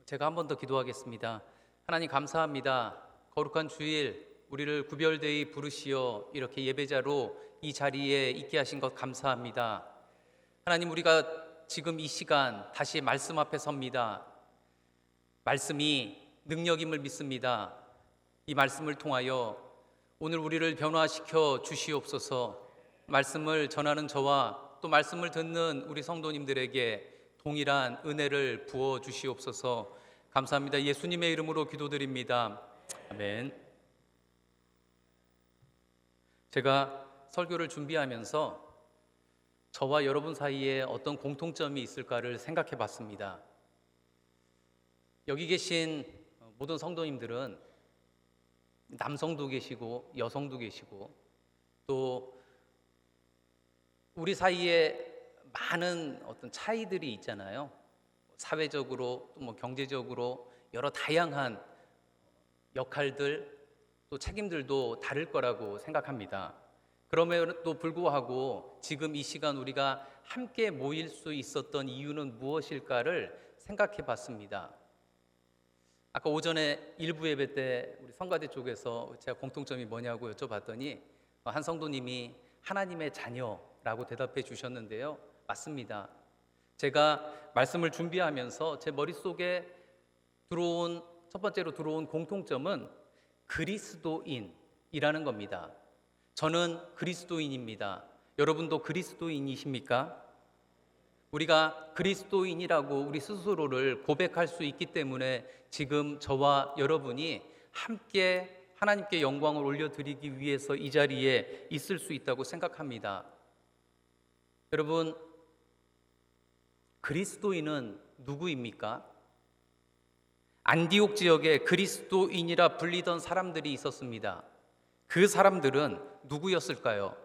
제가 한 번 더 기도하겠습니다. 하나님 감사합니다. 거룩한 주일 우리를 구별되이 부르시어 이렇게 예배자로 이 자리에 있게 하신 것 감사합니다. 하나님, 우리가 지금 이 시간 다시 말씀 앞에 섭니다. 말씀이 능력임을 믿습니다. 이 말씀을 통하여 오늘 우리를 변화시켜 주시옵소서. 말씀을 전하는 저와 또 말씀을 듣는 우리 성도님들에게 동일한 은혜를 부어 주시옵소서. 감사합니다. 예수님의 이름으로 기도드립니다. 아멘. 제가 설교를 준비하면서 저와 여러분 사이에 어떤 공통점이 있을까를 생각해 봤습니다. 여기 계신 모든 성도님들은 남성도 계시고 여성도 계시고 또 우리 사이에 많은 어떤 차이들이 있잖아요. 사회적으로 또 경제적으로 여러 다양한 역할들 또 책임들도 다를 거라고 생각합니다. 그럼에도 불구하고 지금 이 시간 우리가 함께 모일 수 있었던 이유는 무엇일까를 생각해 봤습니다. 아까 오전에 일부 예배 때 우리 성가대 쪽에서 제가 공통점이 뭐냐고 여쭤봤더니 한 성도님이 하나님의 자녀라고 대답해 주셨는데요. 맞습니다. 제가 말씀을 준비하면서 제 머릿속에 첫 번째로 들어온 공통점은 그리스도인이라는 겁니다. 저는 그리스도인입니다. 여러분도 그리스도인이십니까? 우리가 그리스도인이라고 우리 스스로를 고백할 수 있기 때문에 지금 저와 여러분이 함께 하나님께 영광을 올려드리기 위해서 이 자리에 있을 수 있다고 생각합니다. 여러분, 그리스도인은 누구입니까? 안디옥 지역에 그리스도인이라 불리던 사람들이 있었습니다. 그 사람들은 누구였을까요?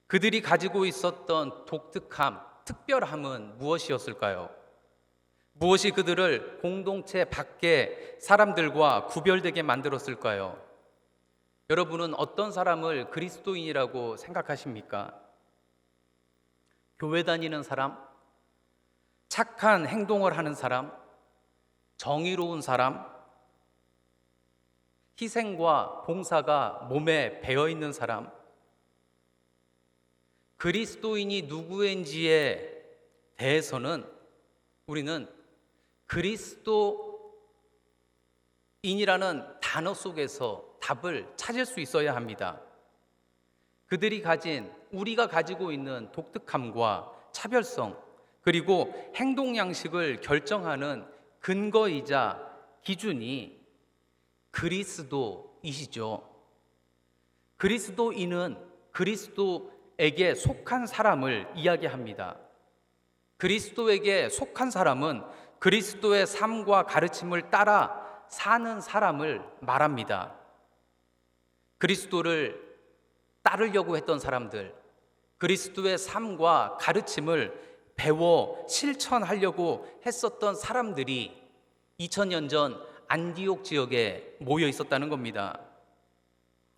그들이 가지고 있었던 독특함, 특별함은 무엇이었을까요? 무엇이 그들을 공동체 밖의 사람들과 구별되게 만들었을까요? 여러분은 어떤 사람을 그리스도인이라고 생각하십니까? 교회 다니는 사람, 착한 행동을 하는 사람, 정의로운 사람, 희생과 봉사가 몸에 배어있는 사람, 그리스도인이 누구인지에 대해서는 우리는 그리스도인이라는 단어 속에서 답을 찾을 수 있어야 합니다. 우리가 가지고 있는 독특함과 차별성, 그리고 행동 양식을 결정하는 근거이자 기준이 그리스도이시죠. 그리스도인은 그리스도에게 속한 사람을 이야기합니다. 그리스도에게 속한 사람은 그리스도의 삶과 가르침을 따라 사는 사람을 말합니다. 그리스도를 따르려고 했던 사람들, 그리스도의 삶과 가르침을 배워 실천하려고 했었던 사람들이 2000년 전 안디옥 지역에 모여 있었다는 겁니다.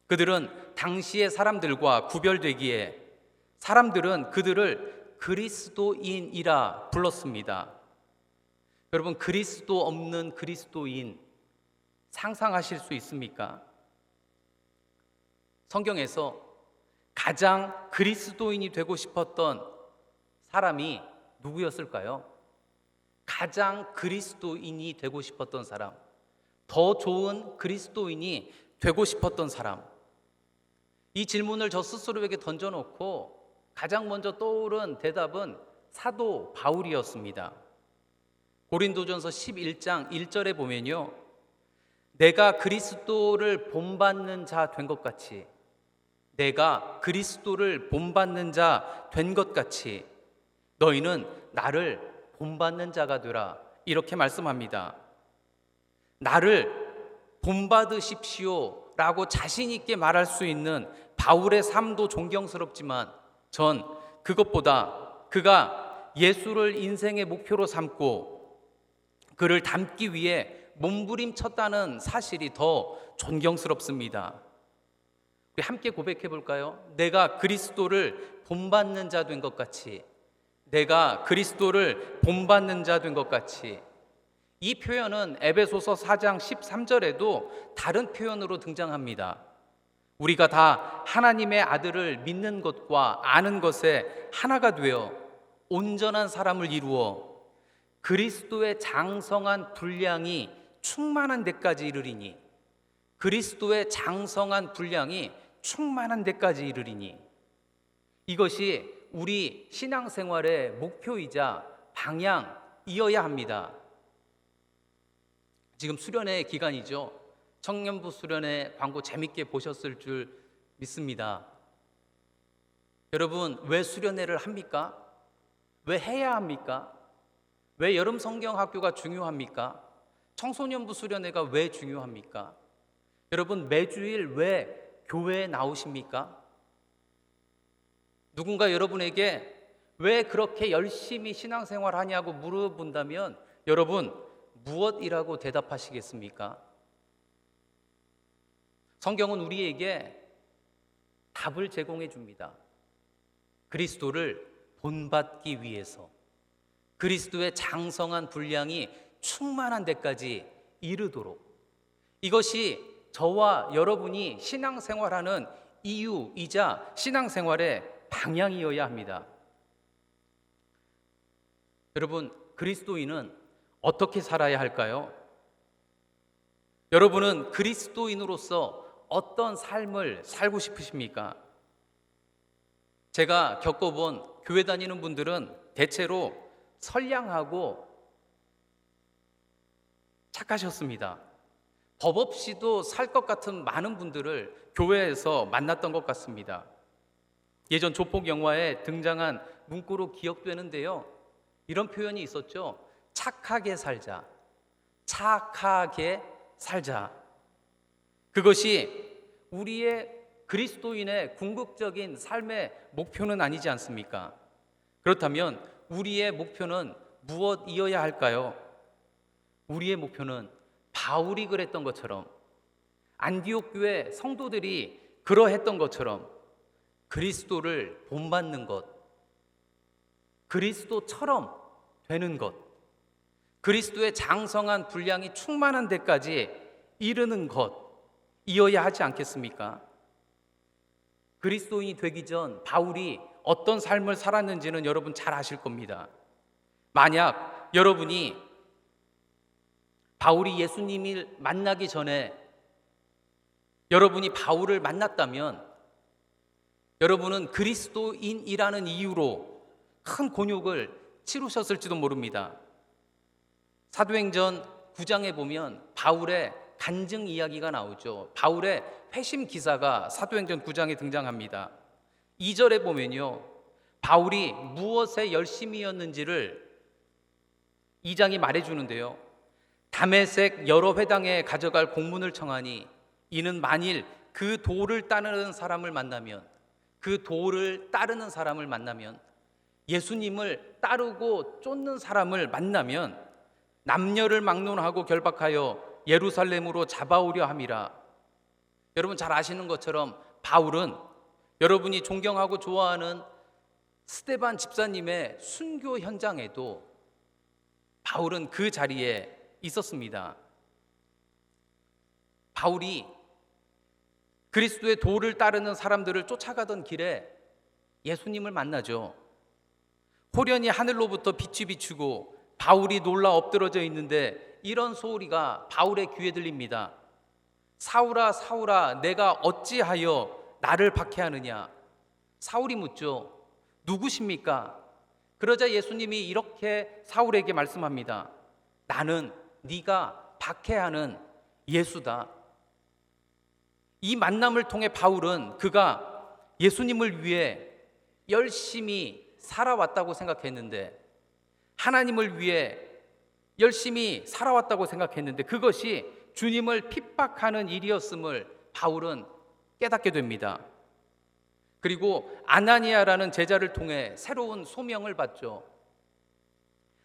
그들은 당시의 사람들과 구별되기에 사람들은 그들을 그리스도인이라 불렀습니다. 여러분, 그리스도 없는 그리스도인 상상하실 수 있습니까? 성경에서 가장 그리스도인이 되고 싶었던 사람이 누구였을까요? 가장 그리스도인이 되고 싶었던 사람, 더 좋은 그리스도인이 되고 싶었던 사람. 이 질문을 저 스스로에게 던져놓고 가장 먼저 떠오른 대답은 사도 바울이었습니다. 고린도전서 11장 1절에 보면요, 내가 그리스도를 본받는 자 된 것 같이, 내가 그리스도를 본받는 자 된 것 같이 너희는 나를 본받는 자가 되라, 이렇게 말씀합니다. 나를 본받으십시오 라고 자신 있게 말할 수 있는 바울의 삶도 존경스럽지만 전 그것보다 그가 예수를 인생의 목표로 삼고 그를 닮기 위해 몸부림쳤다는 사실이 더 존경스럽습니다. 우리 함께 고백해 볼까요? 내가 그리스도를 본받는 자 된 것 같이, 내가 그리스도를 본받는 자 된 것 같이 이 표현은 에베소서 4장 13절에도 다른 표현으로 등장합니다. 우리가 다 하나님의 아들을 믿는 것과 아는 것에 하나가 되어 온전한 사람을 이루어 그리스도의 장성한 분량이 충만한 데까지 이르리니, 그리스도의 장성한 분량이 충만한 데까지 이르리니, 이것이 우리 신앙생활의 목표이자 방향이어야 합니다. 지금 수련회 기간이죠. 청년부 수련회 광고 재밌게 보셨을 줄 믿습니다. 여러분, 왜 수련회를 합니까? 왜 해야 합니까? 왜 여름 성경 학교가 중요합니까? 청소년부 수련회가 왜 중요합니까? 여러분, 매주일 왜 교회에 나오십니까? 누군가 여러분에게 왜 그렇게 열심히 신앙생활 하냐고 물어본다면 여러분, 무엇이라고 대답하시겠습니까? 성경은 우리에게 답을 제공해 줍니다. 그리스도를 본받기 위해서, 그리스도의 장성한 분량이 충만한 데까지 이르도록, 이것이 저와 여러분이 신앙생활하는 이유이자 신앙생활의 방향이어야 합니다. 여러분, 그리스도인은 어떻게 살아야 할까요? 여러분은 그리스도인으로서 어떤 삶을 살고 싶으십니까? 제가 겪어본 교회 다니는 분들은 대체로 선량하고 착하셨습니다. 법 없이도 살 것 같은 많은 분들을 교회에서 만났던 것 같습니다. 예전 조폭 영화에 등장한 문구로 기억되는데요, 이런 표현이 있었죠. 착하게 살자. 착하게 살자. 그것이 우리의 그리스도인의 궁극적인 삶의 목표는 아니지 않습니까? 그렇다면 우리의 목표는 무엇이어야 할까요? 우리의 목표는 바울이 그랬던 것처럼, 안디옥 교회 성도들이 그러했던 것처럼 그리스도를 본받는 것, 그리스도처럼 되는 것, 그리스도의 장성한 분량이 충만한 데까지 이르는 것이어야 하지 않겠습니까? 그리스도인이 되기 전 바울이 어떤 삶을 살았는지는 여러분 잘 아실 겁니다. 만약 여러분이 바울이 예수님을 만나기 전에 여러분이 바울을 만났다면 여러분은 그리스도인이라는 이유로 큰 곤욕을 치르셨을지도 모릅니다. 사도행전 9장에 보면 바울의 간증 이야기가 나오죠. 바울의 회심 기사가 사도행전 9장에 등장합니다. 2절에 보면요, 바울이 무엇에 열심이었는지를 2장이 말해주는데요, 다메섹 여러 회당에 가져갈 공문을 청하니 이는 만일 그 도를 따르는 사람을 만나면, 그 도를 따르는 사람을 만나면, 예수님을 따르고 쫓는 사람을 만나면 남녀를 막론하고 결박하여 예루살렘으로 잡아오려 함이라. 여러분 잘 아시는 것처럼 바울은 여러분이 존경하고 좋아하는 스데반 집사님의 순교 현장에도 바울은 그 자리에 있었습니다. 바울이 그리스도의 도를 따르는 사람들을 쫓아가던 길에 예수님을 만나죠. 호련히 하늘로부터 빛이 비추고 바울이 놀라 엎드러져 있는데 이런 소리가 바울의 귀에 들립니다. 사울아 사울아 내가 어찌하여 나를 박해하느냐. 사울이 묻죠. 누구십니까? 그러자 예수님이 이렇게 사울에게 말씀합니다. 나는 네가 박해하는 예수다. 이 만남을 통해 바울은 그가 예수님을 위해 열심히 살아왔다고 생각했는데, 하나님을 위해 열심히 살아왔다고 생각했는데 그것이 주님을 핍박하는 일이었음을 바울은 깨닫게 됩니다. 그리고 아나니아라는 제자를 통해 새로운 소명을 받죠.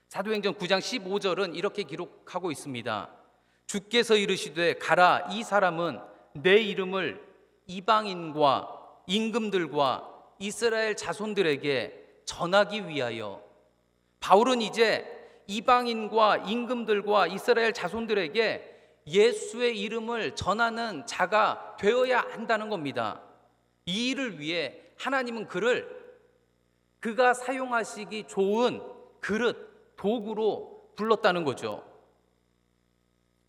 사도행전 9장 15절은 이렇게 기록하고 있습니다. 주께서 이르시되 가라, 이 사람은 내 이름을 이방인과 임금들과 이스라엘 자손들에게 전하기 위하여. 바울은 이제 이방인과 임금들과 이스라엘 자손들에게 예수의 이름을 전하는 자가 되어야 한다는 겁니다. 이 일을 위해 하나님은 그가 사용하시기 좋은 그릇, 도구로 불렀다는 거죠.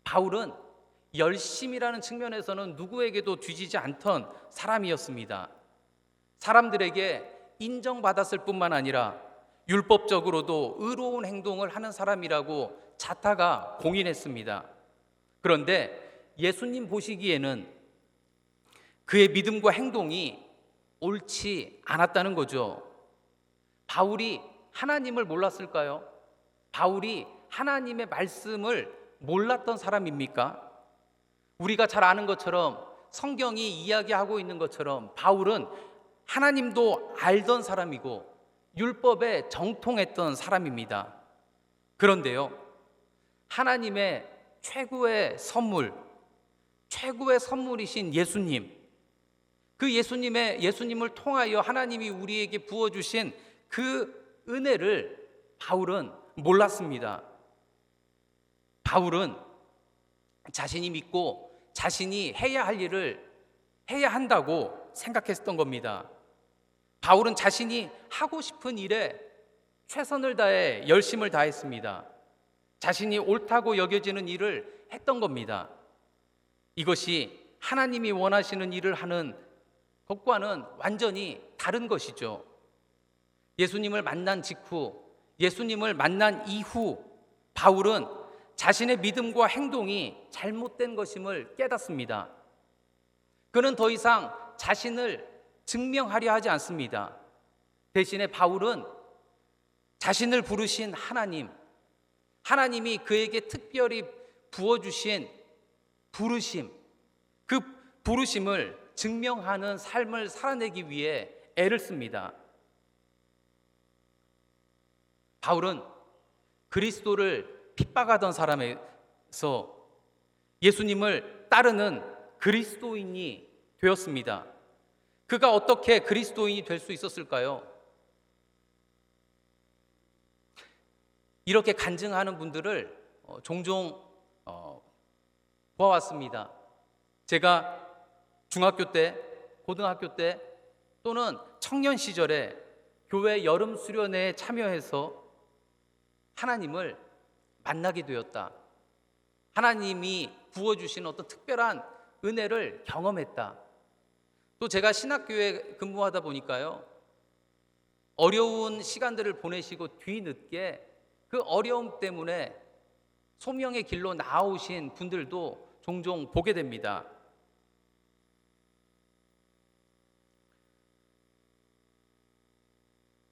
바울은 열심이라는 측면에서는 누구에게도 뒤지지 않던 사람이었습니다. 사람들에게 인정받았을 뿐만 아니라 율법적으로도 의로운 행동을 하는 사람이라고 자타가 공인했습니다. 그런데 예수님 보시기에는 그의 믿음과 행동이 옳지 않았다는 거죠. 바울이 하나님을 몰랐을까요? 바울이 하나님의 말씀을 몰랐던 사람입니까? 우리가 잘 아는 것처럼 성경이 이야기하고 있는 것처럼 바울은 하나님도 알던 사람이고 율법에 정통했던 사람입니다. 그런데요, 하나님의 최고의 선물이신 예수님, 그 예수님을 통하여 하나님이 우리에게 부어주신 그 은혜를 바울은 몰랐습니다. 바울은 자신이 믿고 자신이 해야 할 일을 해야 한다고 생각했던 겁니다. 바울은 자신이 하고 싶은 일에 최선을 다해 열심을 다했습니다. 자신이 옳다고 여겨지는 일을 했던 겁니다. 이것이 하나님이 원하시는 일을 하는 것과는 완전히 다른 것이죠. 예수님을 만난 직후, 예수님을 만난 이후 바울은 자신의 믿음과 행동이 잘못된 것임을 깨닫습니다. 그는 더 이상 자신을 증명하려 하지 않습니다. 대신에 바울은 자신을 부르신 하나님이 그에게 특별히 부어주신 부르심, 그 부르심을 증명하는 삶을 살아내기 위해 애를 씁니다. 바울은 그리스도를 핍박하던 사람에서 예수님을 따르는 그리스도인이 되었습니다. 그가 어떻게 그리스도인이 될 수 있었을까요? 이렇게 간증하는 분들을 종종 보아왔습니다. 제가 중학교 때, 고등학교 때 또는 청년 시절에 교회 여름 수련회에 참여해서 하나님을 만나게 되었다. 하나님이 부어주신 어떤 특별한 은혜를 경험했다. 또 제가 신학교에 근무하다 보니까요, 어려운 시간들을 보내시고 뒤늦게 그 어려움 때문에 소명의 길로 나아오신 분들도 종종 보게 됩니다.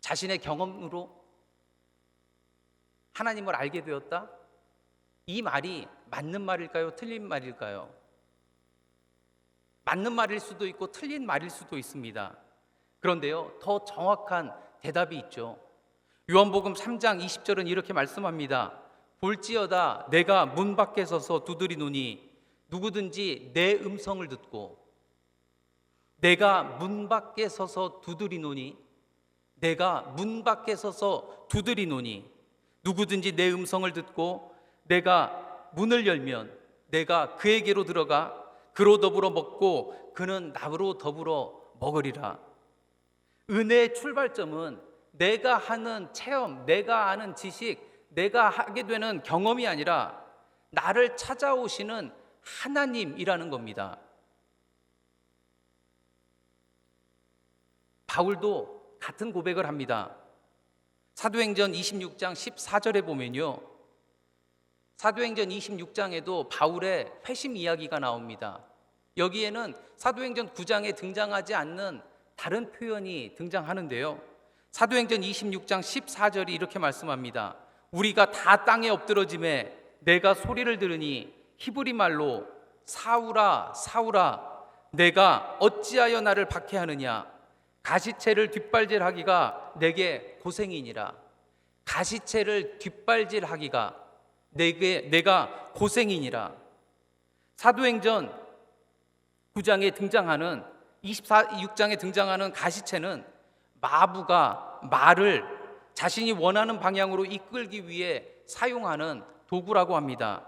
자신의 경험으로 하나님을 알게 되었다? 이 말이 맞는 말일까요? 틀린 말일까요? 맞는 말일 수도 있고 틀린 말일 수도 있습니다. 그런데요, 더 정확한 대답이 있죠. 요한복음 3장 20절은 이렇게 말씀합니다. 볼지어다 내가 문 밖에 서서 두드리노니 누구든지 내 음성을 듣고, 내가 문 밖에 서서 두드리노니, 내가 문 밖에 서서 두드리노니 누구든지 내 음성을 듣고 내가 문을 열면 내가 그에게로 들어가 그로 더불어 먹고 그는 나로 더불어 먹으리라. 은혜의 출발점은 내가 하는 체험, 내가 아는 지식, 내가 하게 되는 경험이 아니라 나를 찾아오시는 하나님이라는 겁니다. 바울도 같은 고백을 합니다. 사도행전 26장 14절에 보면요, 사도행전 26장에도 바울의 회심 이야기가 나옵니다. 여기에는 사도행전 9장에 등장하지 않는 다른 표현이 등장하는데요, 사도행전 26장 14절이 이렇게 말씀합니다. 우리가 다 땅에 엎드러짐에 내가 소리를 들으니 히브리 말로 사울아 사울아 내가 어찌하여 나를 박해하느냐, 가시채를 뒷발질하기가 내게 고생이니라. 가시채를 뒷발질하기가 내가 고생이니라. 사도행전 9장에 등장하는 26장에 등장하는 가시채는 마부가 말을 자신이 원하는 방향으로 이끌기 위해 사용하는 도구라고 합니다.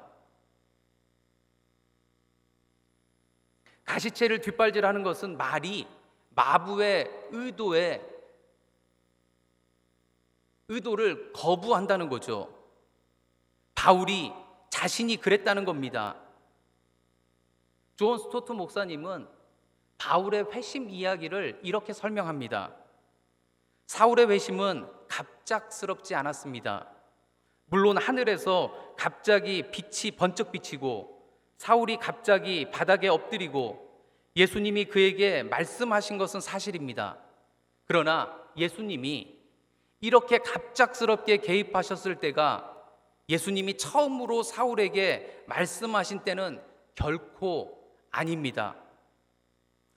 가시체를 뒷발질하는 것은 말이 마부의 의도를 거부한다는 거죠. 바울이 자신이 그랬다는 겁니다. 존 스토트 목사님은 바울의 회심 이야기를 이렇게 설명합니다. 사울의 회심은 갑작스럽지 않았습니다. 물론 하늘에서 갑자기 빛이 번쩍 비치고 사울이 갑자기 바닥에 엎드리고 예수님이 그에게 말씀하신 것은 사실입니다. 그러나 예수님이 이렇게 갑작스럽게 개입하셨을 때가 예수님이 처음으로 사울에게 말씀하신 때는 결코 아닙니다.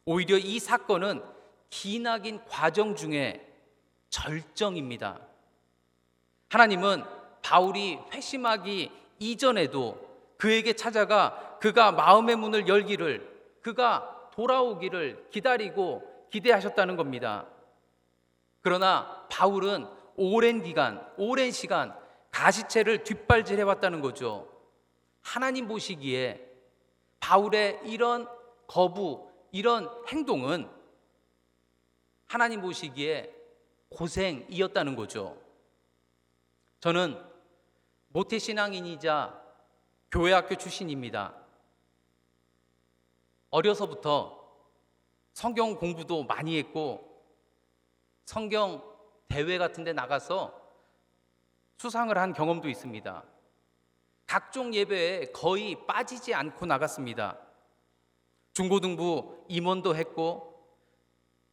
오히려 이 사건은 기나긴 과정 중에 절정입니다. 하나님은 바울이 회심하기 이전에도 그에게 찾아가 그가 마음의 문을 열기를, 그가 돌아오기를 기다리고 기대하셨다는 겁니다. 그러나 바울은 오랜 시간 가시체를 뒷발질해 왔다는 거죠. 하나님 보시기에 바울의 이런 거부, 이런 행동은 하나님 보시기에 고생이었다는 거죠. 저는 모태신앙인이자 교회학교 출신입니다. 어려서부터 성경 공부도 많이 했고 성경 대회 같은 데 나가서 수상을 한 경험도 있습니다. 각종 예배에 거의 빠지지 않고 나갔습니다. 중고등부 임원도 했고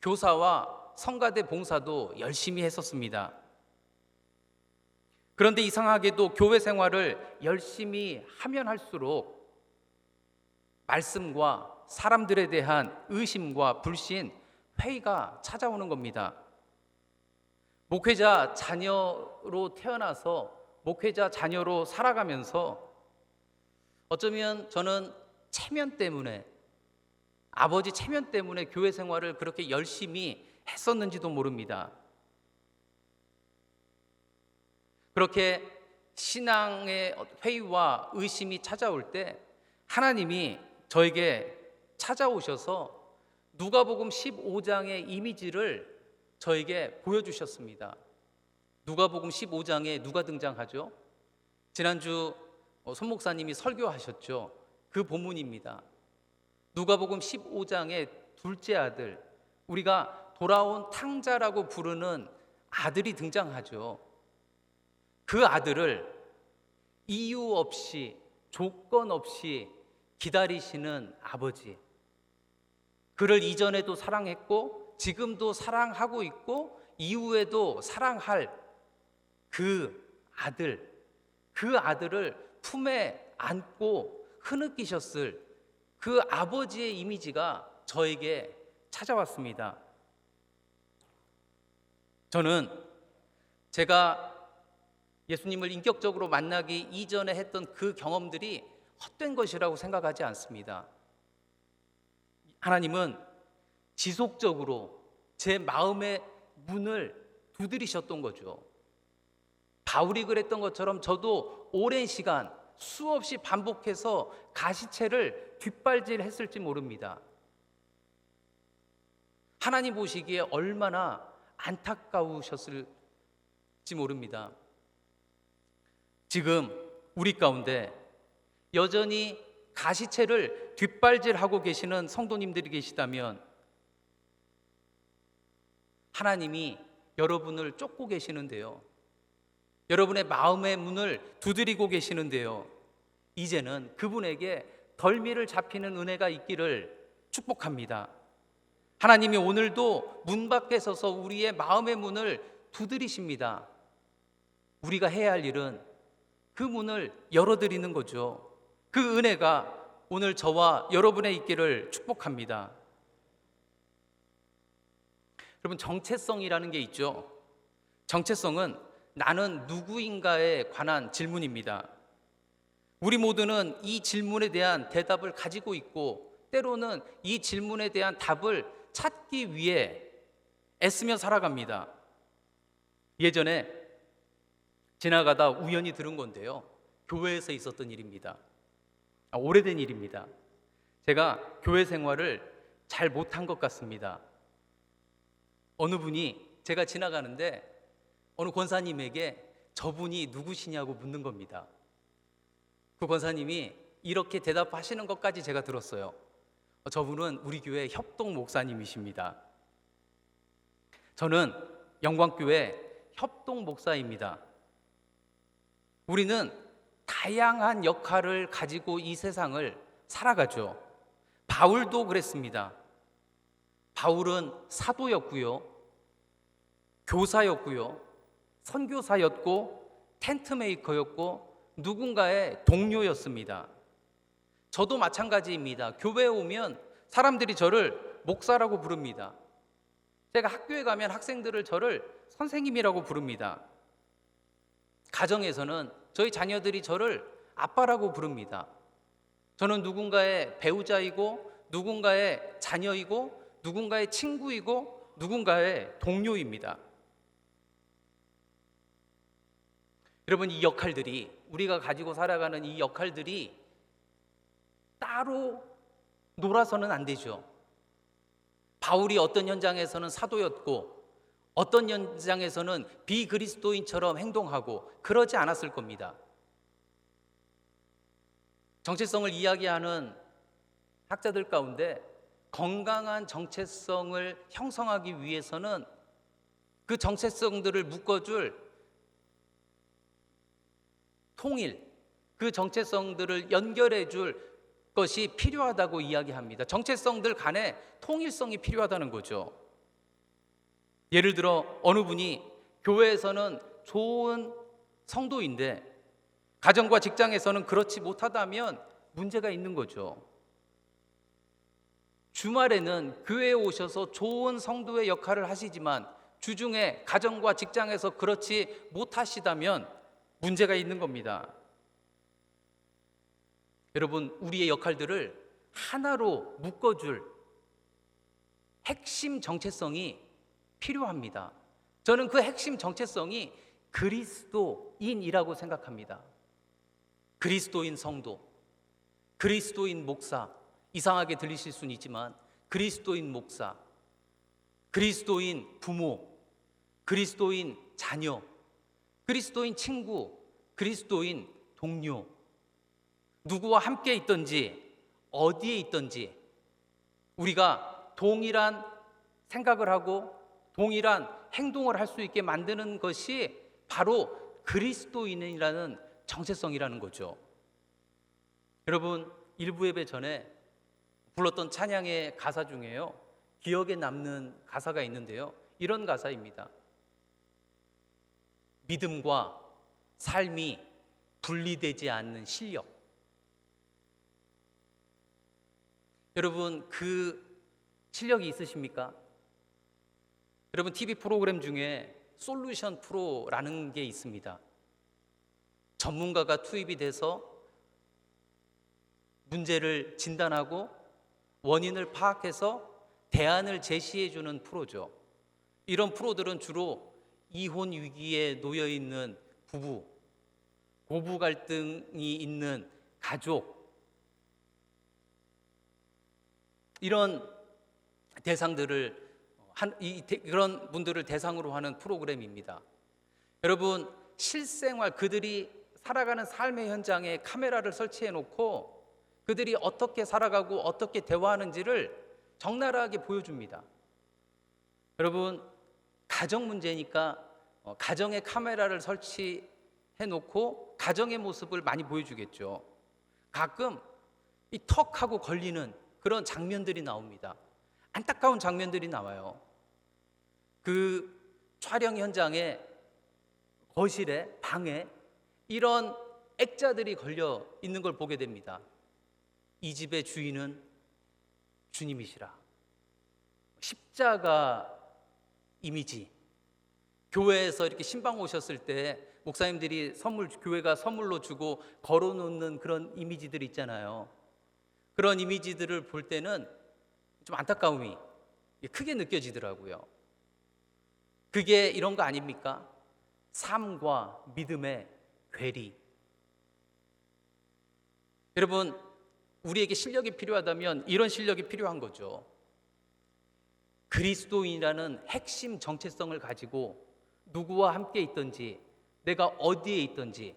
교사와 성가대 봉사도 열심히 했었습니다. 그런데 이상하게도 교회 생활을 열심히 하면 할수록 말씀과 사람들에 대한 의심과 불신, 회의가 찾아오는 겁니다. 목회자 자녀로 태어나서 목회자 자녀로 살아가면서 어쩌면 저는 아버지 체면 때문에 교회 생활을 그렇게 열심히 했었는지도 모릅니다. 그렇게 신앙의 회의와 의심이 찾아올 때 하나님이 저에게 찾아오셔서 누가복음 15장의 이미지를 저에게 보여주셨습니다. 누가복음 15장에 누가 등장하죠? 지난주 손 목사님이 설교하셨죠. 그 본문입니다. 누가복음 15장의 둘째 아들, 우리가 돌아온 탕자라고 부르는 아들이 등장하죠. 그 아들을 이유 없이, 조건 없이 기다리시는 아버지, 그를 이전에도 사랑했고 지금도 사랑하고 있고 이후에도 사랑할 그 아들을 품에 안고 흐느끼셨을 그 아버지의 이미지가 저에게 찾아왔습니다. 저는 제가 예수님을 인격적으로 만나기 이전에 했던 그 경험들이 헛된 것이라고 생각하지 않습니다. 하나님은 지속적으로 제 마음의 문을 두드리셨던 거죠. 바울이 그랬던 것처럼 저도 오랜 시간 수없이 반복해서 가시체를 뒷발질했을지 모릅니다. 하나님 보시기에 얼마나 안타까우셨을지 모릅니다. 지금 우리 가운데 여전히 가시체를 뒷발질하고 계시는 성도님들이 계시다면 하나님이 여러분을 쫓고 계시는데요. 여러분의 마음의 문을 두드리고 계시는데요. 이제는 그분에게 덜미를 잡히는 은혜가 있기를 축복합니다. 하나님이 오늘도 문 밖에 서서 우리의 마음의 문을 두드리십니다. 우리가 해야 할 일은 그 문을 열어드리는 거죠. 그 은혜가 오늘 저와 여러분의 있기를 축복합니다. 여러분, 정체성이라는 게 있죠. 정체성은 나는 누구인가에 관한 질문입니다. 우리 모두는 이 질문에 대한 대답을 가지고 있고 때로는 이 질문에 대한 답을 찾기 위해 애쓰며 살아갑니다. 예전에 지나가다 우연히 들은 건데요. 교회에서 있었던 일입니다. 오래된 일입니다. 제가 교회 생활을 잘 못한 것 같습니다. 어느 분이 제가 지나가는데 어느 권사님에게 저분이 누구시냐고 묻는 겁니다. 그 권사님이 이렇게 대답하시는 것까지 제가 들었어요. 저분은 우리 교회 협동 목사님이십니다. 저는 영광교회 협동 목사입니다. 우리는 다양한 역할을 가지고 이 세상을 살아가죠. 바울도 그랬습니다. 바울은 사도였고요, 교사였고요, 선교사였고, 텐트메이커였고, 누군가의 동료였습니다. 저도 마찬가지입니다. 교회에 오면 사람들이 저를 목사라고 부릅니다. 제가 학교에 가면 학생들을 저를 선생님이라고 부릅니다. 가정에서는 저희 자녀들이 저를 아빠라고 부릅니다. 저는 누군가의 배우자이고, 누군가의 자녀이고, 누군가의 친구이고, 누군가의 동료입니다. 여러분, 이 역할들이, 우리가 가지고 살아가는 이 역할들이 따로 놀아서는 안 되죠. 바울이 어떤 현장에서는 사도였고 어떤 현장에서는 비그리스도인처럼 행동하고 그러지 않았을 겁니다. 정체성을 이야기하는 학자들 가운데 건강한 정체성을 형성하기 위해서는 그 정체성들을 묶어줄 통일, 그 정체성들을 연결해줄 것이 필요하다고 이야기합니다. 정체성들 간에 통일성이 필요하다는 거죠. 예를 들어 어느 분이 교회에서는 좋은 성도인데 가정과 직장에서는 그렇지 못하다면 문제가 있는 거죠. 주말에는 교회에 오셔서 좋은 성도의 역할을 하시지만 주중에 가정과 직장에서 그렇지 못하시다면 문제가 있는 겁니다. 여러분, 우리의 역할들을 하나로 묶어줄 핵심 정체성이 필요합니다. 저는 그 핵심 정체성이 그리스도인이라고 생각합니다. 그리스도인 성도, 그리스도인 목사, 이상하게 들리실 수는 있지만 그리스도인 목사, 그리스도인 부모, 그리스도인 자녀, 그리스도인 친구, 그리스도인 동료, 누구와 함께 있든지 어디에 있든지 우리가 동일한 생각을 하고 동일한 행동을 할 수 있게 만드는 것이 바로 그리스도인이라는 정체성이라는 거죠. 여러분, 일부 예배 전에 불렀던 찬양의 가사 중에요, 기억에 남는 가사가 있는데요, 이런 가사입니다. 믿음과 삶이 분리되지 않는 실력. 여러분, 그 실력이 있으십니까? 여러분, TV 프로그램 중에 솔루션 프로라는 게 있습니다. 전문가가 투입이 돼서 문제를 진단하고 원인을 파악해서 대안을 제시해 주는 프로죠. 이런 프로들은 주로 이혼 위기에 놓여 있는 부부, 고부 갈등이 있는 가족, 이런 대상들을 그런 분들을 대상으로 하는 프로그램입니다. 여러분, 실생활 그들이 살아가는 삶의 현장에 카메라를 설치해 놓고 그들이 어떻게 살아가고 어떻게 대화하는지를 적나라하게 보여줍니다. 여러분, 가정 문제니까 가정에 카메라를 설치해 놓고 가정의 모습을 많이 보여주겠죠. 가끔 이 턱하고 걸리는 그런 장면들이 나옵니다. 안타까운 장면들이 나와요. 그 촬영 현장에 거실에, 방에 이런 액자들이 걸려 있는 걸 보게 됩니다. 이 집의 주인은 주님이시라. 십자가 이미지. 교회에서 이렇게 신방 오셨을 때 목사님들이 교회가 선물로 주고 걸어놓는 그런 이미지들 있잖아요. 그런 이미지들을 볼 때는 좀 안타까움이 크게 느껴지더라고요. 그게 이런 거 아닙니까? 삶과 믿음의 괴리. 여러분, 우리에게 실력이 필요하다면 이런 실력이 필요한 거죠. 그리스도인이라는 핵심 정체성을 가지고 누구와 함께 있든지, 내가 어디에 있든지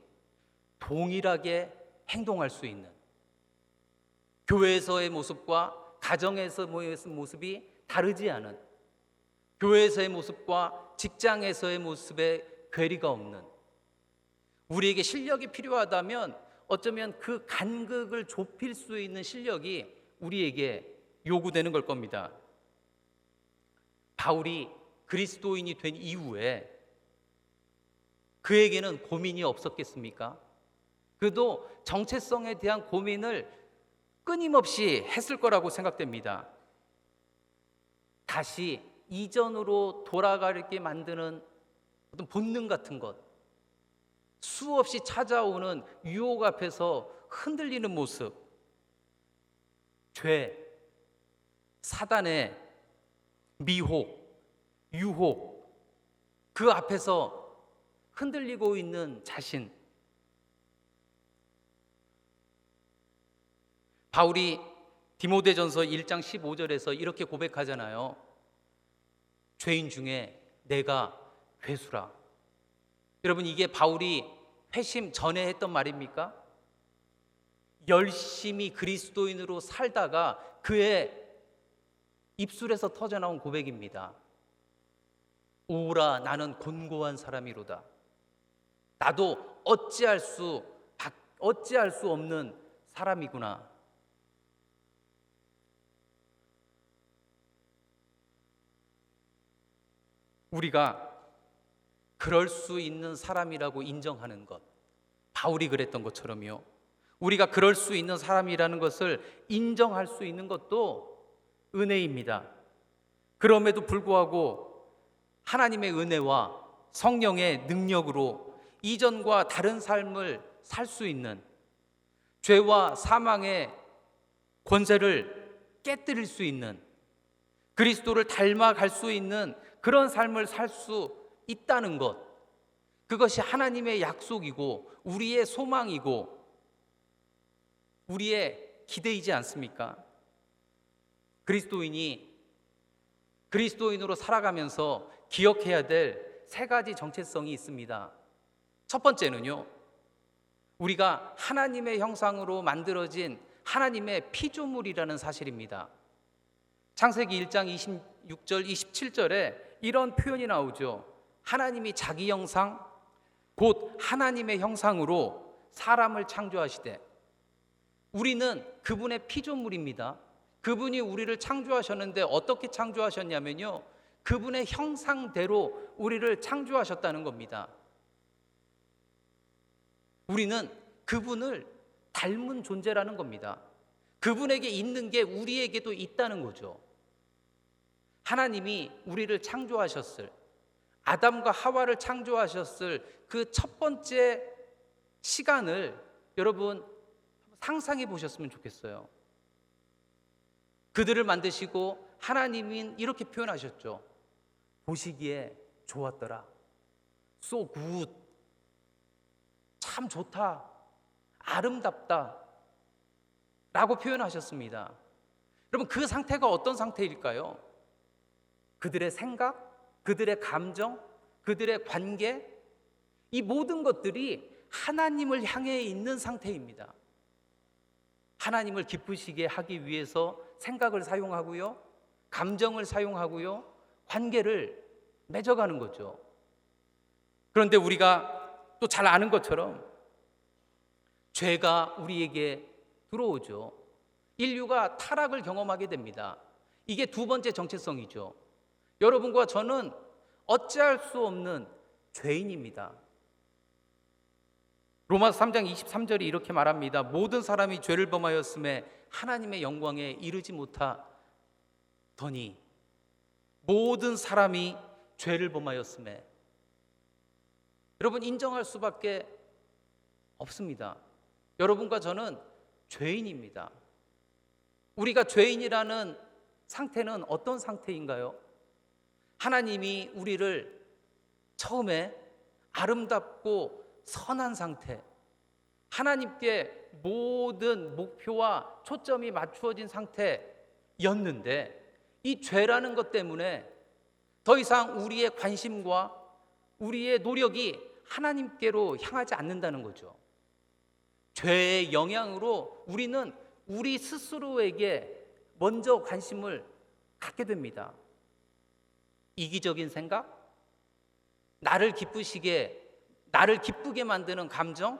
동일하게 행동할 수 있는, 교회에서의 모습과 가정에서의 모습이 다르지 않은, 교회에서의 모습과 직장에서의 모습에 괴리가 없는, 우리에게 실력이 필요하다면 어쩌면 그 간극을 좁힐 수 있는 실력이 우리에게 요구되는 걸 겁니다. 바울이 그리스도인이 된 이후에 그에게는 고민이 없었겠습니까? 그도 정체성에 대한 고민을 끊임없이 했을 거라고 생각됩니다. 다시 이전으로 돌아가게 만드는 어떤 본능 같은 것, 수없이 찾아오는 유혹 앞에서 흔들리는 모습, 죄, 사단의 미혹, 유혹, 그 앞에서 흔들리고 있는 자신. 바울이 디모데전서 1장 15절에서 이렇게 고백하잖아요. 죄인 중에 내가 괴수라. 여러분, 이게 바울이 회심 전에 했던 말입니까? 열심히 그리스도인으로 살다가 그의 입술에서 터져나온 고백입니다. 오라, 나는 곤고한 사람이로다. 나도 어찌할 수 없는 사람이구나. 우리가 그럴 수 있는 사람이라고 인정하는 것, 바울이 그랬던 것처럼요, 우리가 그럴 수 있는 사람이라는 것을 인정할 수 있는 것도 은혜입니다. 그럼에도 불구하고 하나님의 은혜와 성령의 능력으로 이전과 다른 삶을 살 수 있는, 죄와 사망의 권세를 깨뜨릴 수 있는, 그리스도를 닮아갈 수 있는 그런 삶을 살 수 있다는 것, 그것이 하나님의 약속이고 우리의 소망이고 우리의 기대이지 않습니까? 그리스도인으로 살아가면서 기억해야 될 세 가지 정체성이 있습니다. 첫 번째는요, 우리가 하나님의 형상으로 만들어진 하나님의 피조물이라는 사실입니다. 창세기 1장 26절 27절에 이런 표현이 나오죠. 하나님이 자기 형상, 곧 하나님의 형상으로 사람을 창조하시되, 우리는 그분의 피조물입니다. 그분이 우리를 창조하셨는데 어떻게 창조하셨냐면요, 그분의 형상대로 우리를 창조하셨다는 겁니다. 우리는 그분을 닮은 존재라는 겁니다. 그분에게 있는 게 우리에게도 있다는 거죠. 하나님이 우리를 창조하셨을, 아담과 하와를 창조하셨을 그 첫 번째 시간을 여러분 상상해 보셨으면 좋겠어요. 그들을 만드시고 하나님은 이렇게 표현하셨죠. 보시기에 좋았더라. So good. 참 좋다. 아름답다. 라고 표현하셨습니다. 여러분, 그 상태가 어떤 상태일까요? 그들의 생각, 그들의 감정, 그들의 관계, 이 모든 것들이 하나님을 향해 있는 상태입니다. 하나님을 기쁘시게 하기 위해서 생각을 사용하고요, 감정을 사용하고요, 관계를 맺어가는 거죠. 그런데 우리가 또 잘 아는 것처럼 죄가 우리에게 들어오죠. 인류가 타락을 경험하게 됩니다. 이게 두 번째 정체성이죠. 여러분과 저는 어찌할 수 없는 죄인입니다. 로마서 3장 23절이 이렇게 말합니다. 모든 사람이 죄를 범하였음에 하나님의 영광에 이르지 못하더니, 모든 사람이 죄를 범하였음에. 여러분, 인정할 수밖에 없습니다. 여러분과 저는 죄인입니다. 우리가 죄인이라는 상태는 어떤 상태인가요? 하나님이 우리를 처음에 아름답고 선한 상태, 하나님께 모든 목표와 초점이 맞추어진 상태였는데 이 죄라는 것 때문에 더 이상 우리의 관심과 우리의 노력이 하나님께로 향하지 않는다는 거죠. 죄의 영향으로 우리는 우리 스스로에게 먼저 관심을 갖게 됩니다. 이기적인 생각, 나를 기쁘게 만드는 감정,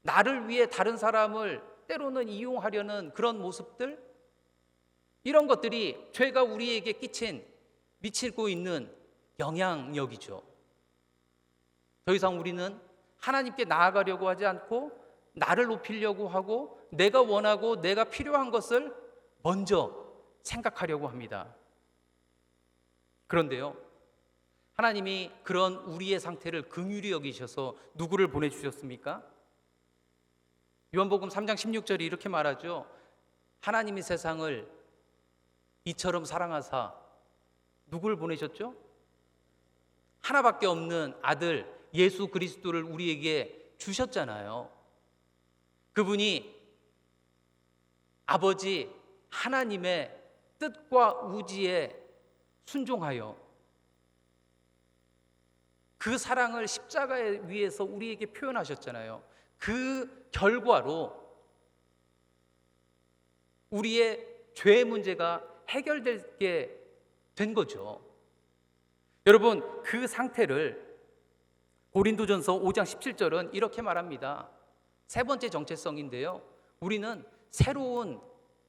나를 위해 다른 사람을 때로는 이용하려는 그런 모습들, 이런 것들이 죄가 우리에게 미치고 있는 영향력이죠. 더 이상 우리는 하나님께 나아가려고 하지 않고 나를 높이려고 하고 내가 원하고 내가 필요한 것을 먼저 생각하려고 합니다. 그런데요, 하나님이 그런 우리의 상태를 긍휼히 여기셔서 누구를 보내주셨습니까? 요한복음 3장 16절이 이렇게 말하죠. 하나님이 세상을 이처럼 사랑하사 누구를 보내셨죠? 하나밖에 없는 아들 예수 그리스도를 우리에게 주셨잖아요. 그분이 아버지 하나님의 뜻과 우지에 순종하여 그 사랑을 십자가에 위해서 우리에게 표현하셨잖아요. 그 결과로 우리의 죄의 문제가 해결되게 된 거죠. 여러분, 그 상태를 고린도전서 5장 17절은 이렇게 말합니다. 세 번째 정체성인데요, 우리는 새로운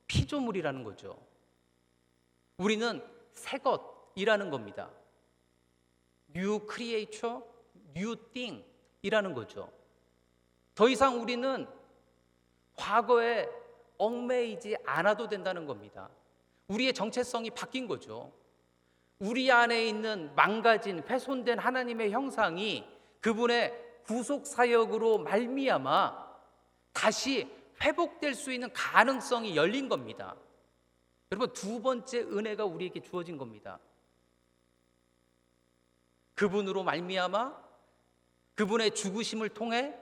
피조물이라는 거죠. 우리는 새 것이라는 겁니다. New creature, new thing 이라는 거죠. 더 이상 우리는 과거에 얽매이지 않아도 된다는 겁니다. 우리의 정체성이 바뀐 거죠. 우리 안에 있는 망가진 훼손된 하나님의 형상이 그분의 구속 사역으로 말미암아 다시 회복될 수 있는 가능성이 열린 겁니다. 여러분, 두 번째 은혜가 우리에게 주어진 겁니다. 그분으로 말미암아 그분의 죽으심을 통해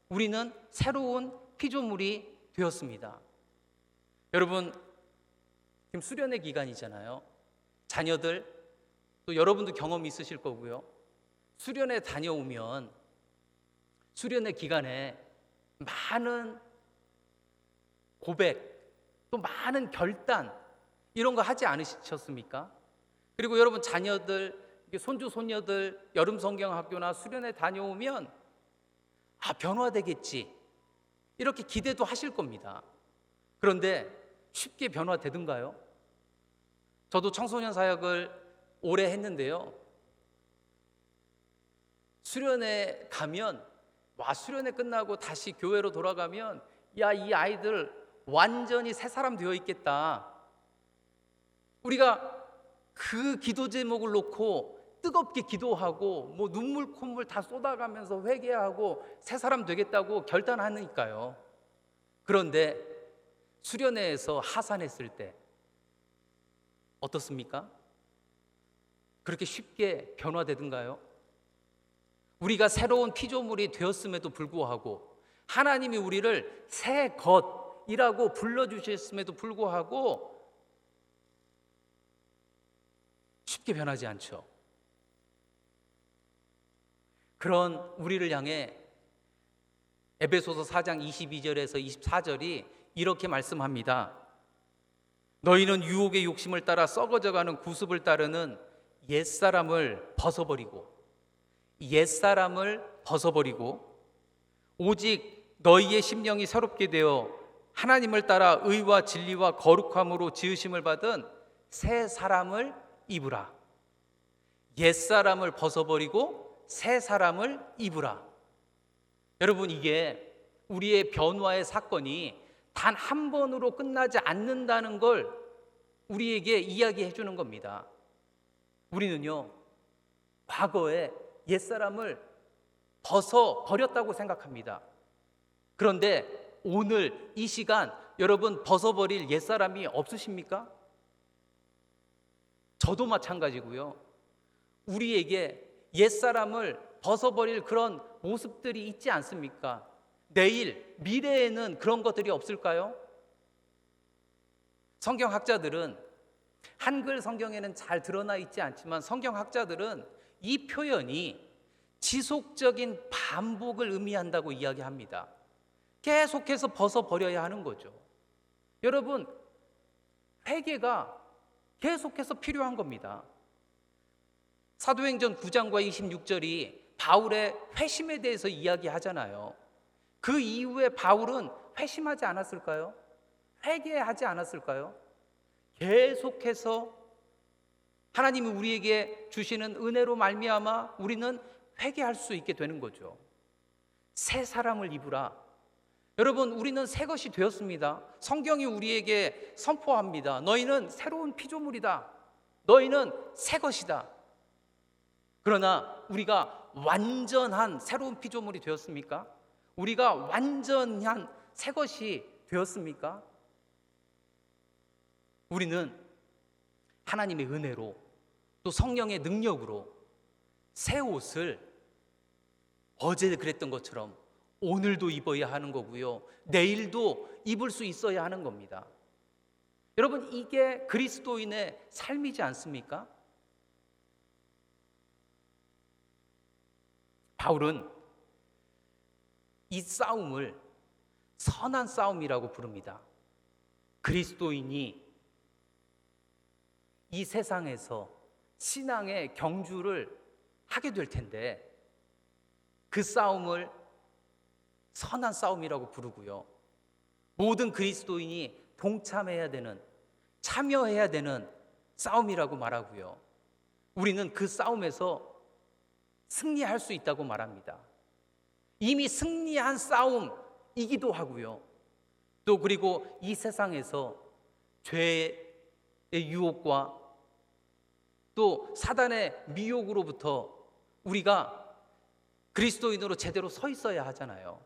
우리는 새로운 피조물이 되었습니다. 여러분, 지금 수련의 기간이잖아요. 자녀들, 또 여러분도 경험이 있으실 거고요. 수련회 다녀오면 수련회 기간에 많은 고백, 또 많은 결단 이런 거 하지 않으셨습니까? 그리고 여러분 자녀들, 손주 손녀들 여름 성경학교나 수련회 다녀오면 변화되겠지 이렇게 기대도 하실 겁니다. 그런데 쉽게 변화되던가요? 저도 청소년 사역을 오래 했는데요, 수련회 가면 수련회 끝나고 다시 교회로 돌아가면 이 아이들 완전히 새 사람 되어 있겠다. 우리가 그 기도 제목을 놓고 뜨겁게 기도하고 눈물 콧물 다 쏟아가면서 회개하고 새 사람 되겠다고 결단하니까요. 그런데 수련회에서 하산했을 때 어떻습니까? 그렇게 쉽게 변화되던가요? 우리가 새로운 피조물이 되었음에도 불구하고 하나님이 우리를 새 것이라고 불러주셨음에도 불구하고 쉽게 변하지 않죠. 그런 우리를 향해 에베소서 4장 22절에서 24절이 이렇게 말씀합니다. 너희는 유혹의 욕심을 따라 썩어져가는 구습을 따르는 옛사람을 벗어버리고 오직 너희의 심령이 새롭게 되어 하나님을 따라 의와 진리와 거룩함으로 지으심을 받은 새 사람을 입으라. 옛사람을 벗어버리고 새 사람을 입으라. 여러분, 이게 우리의 변화의 사건이 단 한 번으로 끝나지 않는다는 걸 우리에게 이야기해 주는 겁니다. 우리는요, 과거에 옛사람을 벗어버렸다고 생각합니다. 그런데 오늘 이 시간 여러분 벗어버릴 옛사람이 없으십니까? 저도 마찬가지고요. 우리에게 옛사람을 벗어버릴 그런 모습들이 있지 않습니까? 내일, 미래에는 그런 것들이 없을까요? 성경학자들은, 한글 성경에는 잘 드러나 있지 않지만 성경학자들은 이 표현이 지속적인 반복을 의미한다고 이야기합니다. 계속해서 벗어버려야 하는 거죠. 여러분, 회개가 계속해서 필요한 겁니다. 사도행전 9장과 26절이 바울의 회심에 대해서 이야기하잖아요. 그 이후에 바울은 회심하지 않았을까요? 회개하지 않았을까요? 계속해서 하나님이 우리에게 주시는 은혜로 말미암아 우리는 회개할 수 있게 되는 거죠. 새 사람을 입으라. 여러분, 우리는 새 것이 되었습니다. 성경이 우리에게 선포합니다. 너희는 새로운 피조물이다. 너희는 새 것이다. 그러나 우리가 완전한 새로운 피조물이 되었습니까? 우리가 완전한 새 것이 되었습니까? 우리는 하나님의 은혜로 또 성령의 능력으로 새 옷을 어제 그랬던 것처럼 오늘도 입어야 하는 거고요. 내일도 입을 수 있어야 하는 겁니다. 여러분, 이게 그리스도인의 삶이지 않습니까? 바울은 이 싸움을 선한 싸움이라고 부릅니다. 그리스도인이 이 세상에서 신앙의 경주를 하게 될 텐데 그 싸움을 선한 싸움이라고 부르고요. 모든 그리스도인이 동참해야 되는, 참여해야 되는 싸움이라고 말하고요. 우리는 그 싸움에서 승리할 수 있다고 말합니다. 이미 승리한 싸움이기도 하고요. 또 그리고 이 세상에서 죄의 유혹과 또 사단의 미혹으로부터 우리가 그리스도인으로 제대로 서 있어야 하잖아요.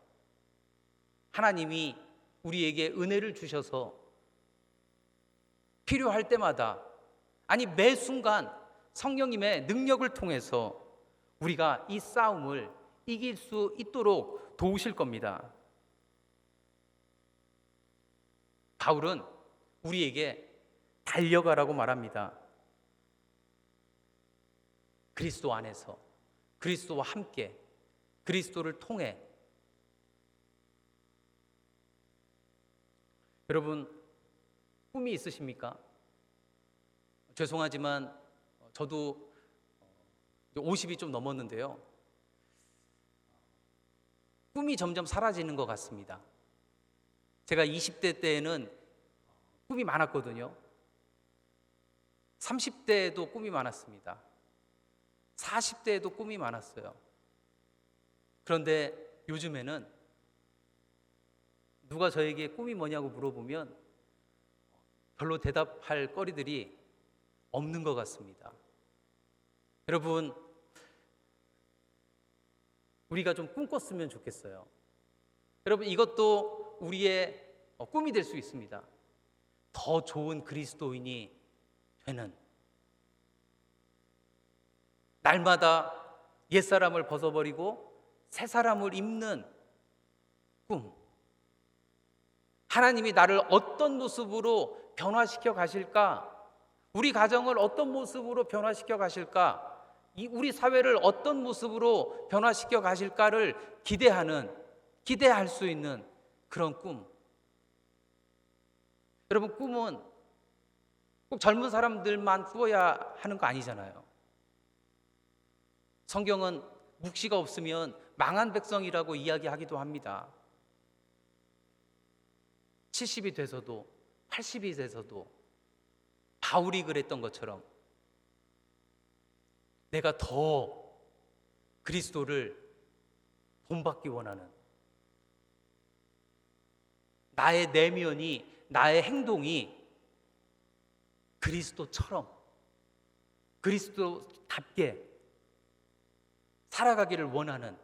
하나님이 우리에게 은혜를 주셔서 필요할 때마다, 아니 매 순간 성령님의 능력을 통해서 우리가 이 싸움을 이길 수 있도록 도우실 겁니다. 바울은 우리에게 달려가라고 말합니다. 그리스도 안에서, 그리스도와 함께, 그리스도를 통해. 여러분, 꿈이 있으십니까? 죄송하지만 저도 50이 좀 넘었는데요. 꿈이 점점 사라지는 것 같습니다. 제가 20대 때에는 꿈이 많았거든요. 30대에도 꿈이 많았습니다. 40대에도 꿈이 많았어요. 그런데 요즘에는 누가 저에게 꿈이 뭐냐고 물어보면 별로 대답할 거리들이 없는 것 같습니다. 여러분, 우리가 좀 꿈꿨으면 좋겠어요. 여러분, 이것도 우리의 꿈이 될 수 있습니다. 더 좋은 그리스도인이 되는, 날마다 옛사람을 벗어버리고 새 사람을 입는 꿈. 하나님이 나를 어떤 모습으로 변화시켜 가실까? 우리 가정을 어떤 모습으로 변화시켜 가실까? 우리 사회를 어떤 모습으로 변화시켜 가실까를 기대할 수 있는 그런 꿈. 여러분, 꿈은 꼭 젊은 사람들만 꾸어야 하는 거 아니잖아요. 성경은 묵시가 없으면 망한 백성이라고 이야기하기도 합니다. 70이 돼서도 80이 돼서도 바울이 그랬던 것처럼 내가 더 그리스도를 본받기 원하는, 나의 내면이, 나의 행동이 그리스도처럼, 그리스도답게 살아가기를 원하는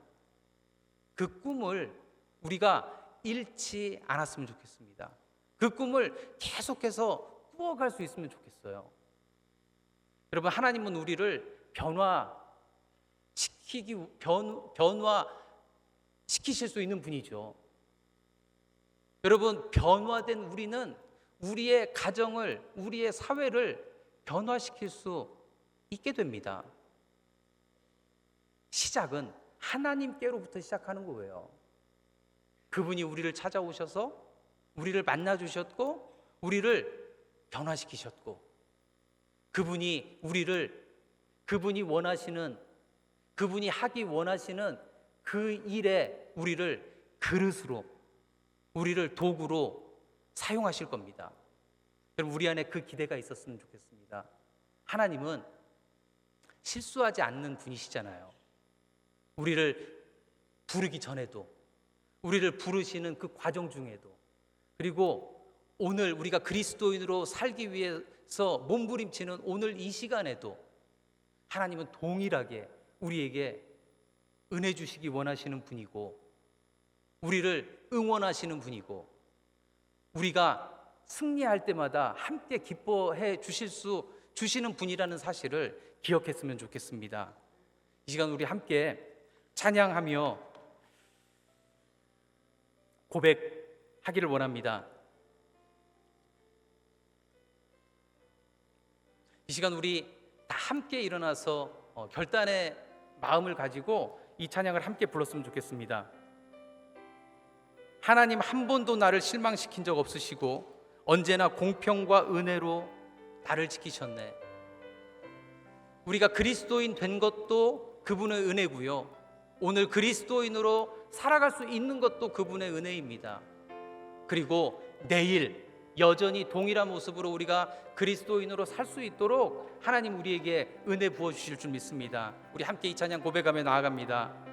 그 꿈을 우리가 잃지 않았으면 좋겠습니다. 그 꿈을 계속해서 꾸어갈 수 있으면 좋겠어요. 여러분, 하나님은 우리를 변화시키기 변화시키실 수 있는 분이죠. 여러분, 변화된 우리는 우리의 가정을, 우리의 사회를 변화시킬 수 있게 됩니다. 시작은 하나님께로부터 시작하는 거예요. 그분이 우리를 찾아오셔서 우리를 만나주셨고 우리를 변화시키셨고 그분이 원하시는, 그분이 하기 원하시는 그 일에 우리를 그릇으로, 우리를 도구로 사용하실 겁니다. 그럼 우리 안에 그 기대가 있었으면 좋겠습니다. 하나님은 실수하지 않는 분이시잖아요. 우리를 부르기 전에도, 우리를 부르시는 그 과정 중에도, 그리고 오늘 우리가 그리스도인으로 살기 위해서 몸부림치는 오늘 이 시간에도 하나님은 동일하게 우리에게 은혜 주시기 원하시는 분이고 우리를 응원하시는 분이고 우리가 승리할 때마다 함께 기뻐해 주시는 분이라는 사실을 기억했으면 좋겠습니다. 이 시간 우리 함께 찬양하며 고백하기를 원합니다. 이 시간 우리 다 함께 일어나서 결단의 마음을 가지고 이 찬양을 함께 불렀으면 좋겠습니다. 하나님 한 번도 나를 실망시킨 적 없으시고 언제나 공평과 은혜로 나를 지키셨네. 우리가 그리스도인 된 것도 그분의 은혜고요, 오늘 그리스도인으로 살아갈 수 있는 것도 그분의 은혜입니다. 그리고 내일 여전히 동일한 모습으로 우리가 그리스도인으로 살 수 있도록 하나님 우리에게 은혜 부어주실 줄 믿습니다. 우리 함께 이 찬양 고백하며 나아갑니다.